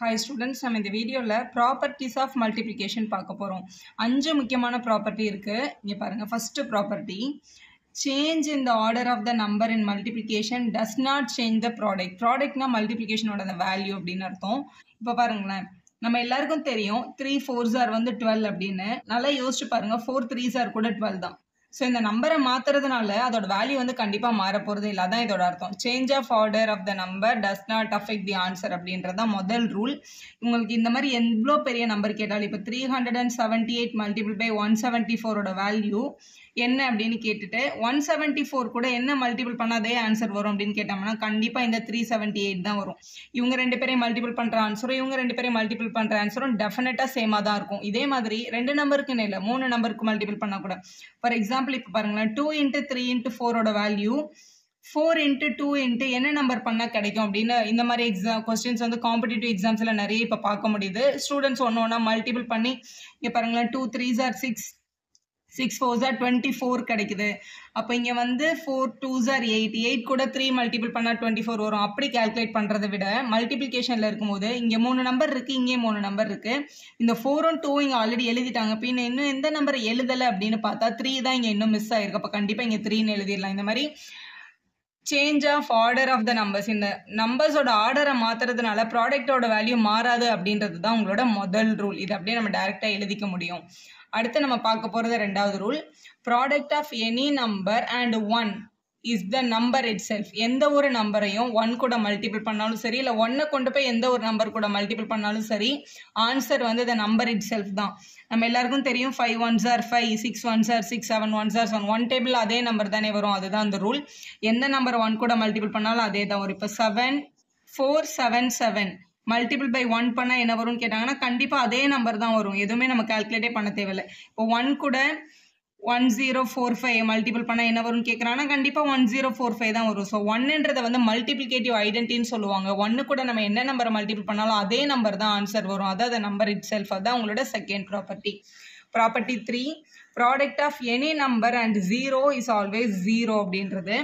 Hi students, நம்ம இந்த வீடியோல properties of multiplication பார்க்க போறோம். 5 முக்கியமான property இருக்கு. இங்க பாருங்க. First property, change in the order of the number in multiplication does not change the product. Productனா multiplication ஓட value அப்படின்னு அர்த்தம். இப்போ பாருங்களேன். நம்ம எல்லாருக்கும் தெரியும் 3 4s are வந்து 12 அப்படின்னு. நல்லா யோசிச்சு பாருங்க. 4 3s are கூட 12 தான். ஸோ இந்த நம்பரை மாத்துறதுனால அதோட வேல்யூ வந்து கண்டிப்பா மாற போறது இல்லை. அதான் இதோட அர்த்தம். Change of order of the number does not affect the answer அப்படின்றதான் முதல் ரூல். உங்களுக்கு இந்த மாதிரி எவ்வளோ பெரிய நம்பர் கேட்டாலும் இப்போ 378 மல்டிபிள் பை 174ஓட வேல்யூ என்ன அப்படின்னு கேட்டுட்டு 174 கூட என்ன மல்டிபிள் பண்ணா அதே ஆன்சர் வரும் அப்படின்னு கேட்டோம்னா கண்டிப்பா இந்த 378 தான் வரும். இவங்க ரெண்டு பேரையும் மல்டிபிள் பண்ற ஆன்சரும் இவங்க ரெண்டு பேரையும் மல்டிபிள் பண்ற ஆன்சரும் டெஃபினட்டா சேமா தான் இருக்கும். இதே மாதிரி ரெண்டு நம்பருக்கு இல்லை 3 நம்பருக்கு மல்டிபிள் பண்ணா கூட, ஃபார் எக்ஸாம்பிள் இப்போ பாருங்களேன் 2 × 3 × 4ஓட வேல்யூ 4 × 2 × என்ன நம்பர் பண்ணா கிடைக்கும் அப்படின்னு இந்த மாதிரி கொஸ்டின்ஸ் வந்து காம்படிட்டிவ் எக்ஸாம்ஸ்ல நிறைய இப்போ பார்க்க முடியுது. ஸ்டூடெண்ட்ஸ் ஒன்னா மல்டிபிள் பண்ணி இங்க பாருங்களேன் 2 3s are 6 6 4s are 24 கிடைக்குது. அப்போ இங்க வந்து 4 2s are 8 8 கூட 3 மல்டிபிள் பண்ணா 24 வரும். அப்படி கால்குலேட் பண்றதை விட மல்டிபிளிகேஷன்ல இருக்கும்போது இங்க 3 நம்பர் இருக்கு, இங்கே 3 நம்பர் இருக்கு. இந்த 4ம் 2 இங்க ஆல்ரெடி எழுதிட்டாங்க. பின்ன இன்னும் எந்த நம்பர் எழுதலை அப்படின்னு பார்த்தா 3 தான் இங்க இன்னும் மிஸ் ஆயிருக்கு. அப்போ கண்டிப்பா இங்க 3ன்னு எழுதிடலாம். இந்த மாதிரி change of order of the numbers, இந்த நம்பர்ஸோட ஆர்டரை மாத்துறதுனால ப்ராடக்டோட வேல்யூ மாறாது அப்படின்றது தான் உங்களோட முதல் ரூல். இது அப்படியே நம்ம டைரக்டா எழுதிக்க முடியும். அடுத்து நம்ம பார்க்க போறது ரெண்டாவது rule, product of any number and 1 is the number itself. எந்த ஒரு நம்பரையும் 1 கூட மல்டிபிள் பண்ணாலும் சரி, இல்லை 1 கொண்டு போய் எந்த ஒரு நம்பர் கூட மல்டிபிள் பண்ணாலும் சரி, ஆன்சர் வந்து த நம்பர் இட் செல்ஃப் தான். நம்ம எல்லாருக்கும் தெரியும் 5 1s are 5 6 1s are 6 7 1s are 7 1 table அதே நம்பர் தானே வரும். அதுதான் அந்த ரூல். எந்த நம்பர் 1 கூட மல்டிபிள் பண்ணாலும் அதே தான் வரும். இப்போ 7 4 7 7 மல்டிபிள் பை 1 பண்ணா என்ன வரும்னு கேட்டாங்கன்னா கண்டிப்பா அதே நம்பர் தான் வரும். எதுவுமே நம்ம கால்குலேட்டே பண்ண தேவையில்லை. இப்போ 1 கூட 1045 மல்டிபிள் பண்ணா என்ன வரும்னு கேட்கறாங்கன்னா கண்டிப்பா 1045 தான் வரும். ஸோ 1ன்றதை வந்து மல்டிபிளிகேட்டிவ் ஐடென்டின்னு சொல்லுவாங்க. 1 கூட நம்ம என்ன நம்பரை மல்டிபிள் பண்ணாலும் அதே நம்பர் தான் ஆன்சர் வரும். அதாவது நம்பர் இட் செல்ஃப். அதான் உங்களோட second property. Property 3, product of any number and 0 is always 0 அப்படின்றது.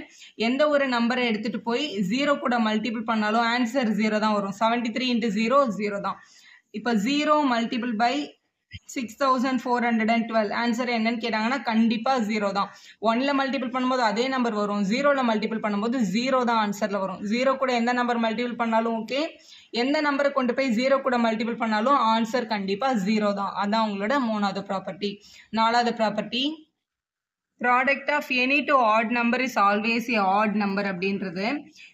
எந்த ஒரு நம்பரை எடுத்துட்டு போய் 0 கூட மல்டிபிள் பண்ணாலும் ஆன்சர் 0 தான் வரும். 73 × 0 0 தான். இப்போ 0 மல்டிபிள் பை 6412 ஆன்சர் என்னன்னு கேட்டாங்கன்னா கண்டிப்பா 0 தான். 1ல மல்டிபிள் பண்ணும்போது அதே நம்பர் வரும், 0ல மல்டிபிள் பண்ணும்போது 0 தான் ஆன்சர்ல வரும். 0 கூட எந்த நம்பர் மல்டிபிள் பண்ணாலும் ஓகே, எந்த நம்பரை கொண்டு போய் 0 கூட மல்டிபிள் பண்ணாலும் ஆன்சர் கண்டிப்பா 0 தான். அதான் உங்களோட மூணாவது ப்ராப்பர்ட்டி. நாலாவது property, product of any two odd number is always a odd number அப்படின்றது.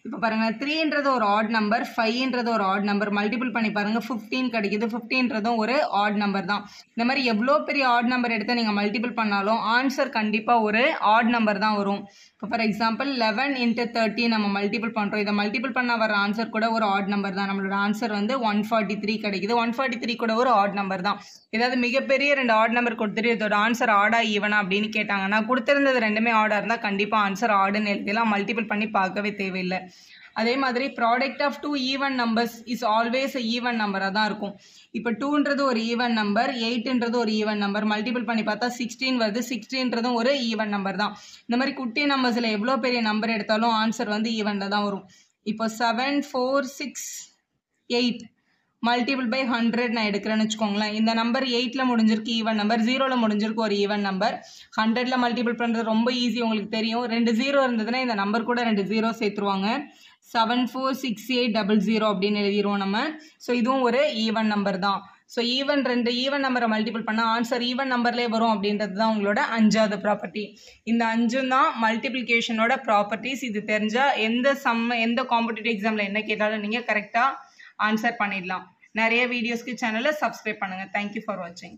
இப்போ பாருங்க 3ன்றது ஒரு ஆட் நம்பர், 5ன்றது ஒரு ஆட் நம்பர். மல்டிபிள் பண்ணி பாருங்க 15 கிடைக்குது. 15ன்றதும் ஒரு ஆட் நம்பர் தான். இந்த மாதிரி எவ்வளோ பெரிய ஆட் நம்பர் எடுத்து நீங்கள் மல்டிபிள் பண்ணாலும் ஆன்சர் கண்டிப்பாக ஒரு ஆட் நம்பர் தான் வரும். இப்போ ஃபார் எக்ஸாம்பிள் 11 × 30 நம்ம மல்டிபிள் பண்ணுறோம். இதை மல்டிபிள் பண்ண வர ஆன்சர் கூட ஒரு ஆட் நம்பர் தான். நம்மளோட ஆன்சர் வந்து 143 கிடைக்குது. 143 கூட ஒரு ஆட் நம்பர் தான். ஏதாவது மிகப்பெரிய 2 ஆட் நம்பர் கொடுத்துட்டு இதோட ஆன்சர் ஆடா ஈவனா அப்படின்னு கேட்டாங்கன்னா கொடுத்திருந்தது ரெண்டுமே ஆடா இருந்தால் கண்டிப்பாக ஆன்சர் ஆடுன்னு எழுதிலாம். மல்டிபிள் பண்ணி பார்க்கவே தேவையில்லை. அதே மாதிரி product of 2 even numbers is always even நம்பராக தான் இருக்கும். இப்போ 2ன்றது ஒரு ஈவன் நம்பர், 8ன்றது ஒரு ஈவன் நம்பர். மல்டிபிள் பண்ணி பார்த்தா 16 வருது. 16ன்றதும் ஒரு ஈவன் நம்பர் தான். இந்த மாதிரி குட்டி நம்பர்ஸில் எவ்வளோ பெரிய நம்பர் எடுத்தாலும் ஆன்சர் வந்து ஈவனில் தான் வரும். இப்போ 7 4 6 8 மல்டிபிள் பை 100 நான் எடுக்கிறேன்னு வச்சுக்கோங்களேன். இந்த நம்பர் 8ல முடிஞ்சிருக்கு ஈவன் நம்பர், 0ல முடிஞ்சிருக்கு ஒரு ஈவன் நம்பர். 100ல மல்டிபிள் பண்ணுறது ரொம்ப ஈஸி, உங்களுக்கு தெரியும். 2 0 இருந்ததுன்னா இந்த நம்பர் கூட 2 0 சேர்த்துருவாங்க. 746800 அப்படின்னு எழுதிடுவோம் நம்ம. ஸோ இதுவும் ஒரு ஈவன் நம்பர் தான். ஸோ ரெண்டு ஈவன் நம்பரை மல்டிபிள் பண்ணால் ஆன்சர் ஈவன் நம்பர்லேயே வரும் அப்படின்றது தான் உங்களோட 5வது ப்ராப்பர்ட்டி. இந்த 5 தான் மல்டிபிளிகேஷனோட ப்ராப்பர்ட்டிஸ். இது தெரிஞ்சால் எந்த காம்படிட்டிவ் எக்ஸாமில் என்ன கேட்டாலும் நீங்கள் கரெக்டாக ஆன்சர் பண்ணிடலாம். நிறைய வீடியோஸ்க்கு சேனலை சப்ஸ்கிரைப் பண்ணுங்கள். தேங்க்யூ ஃபார் வாட்சிங்.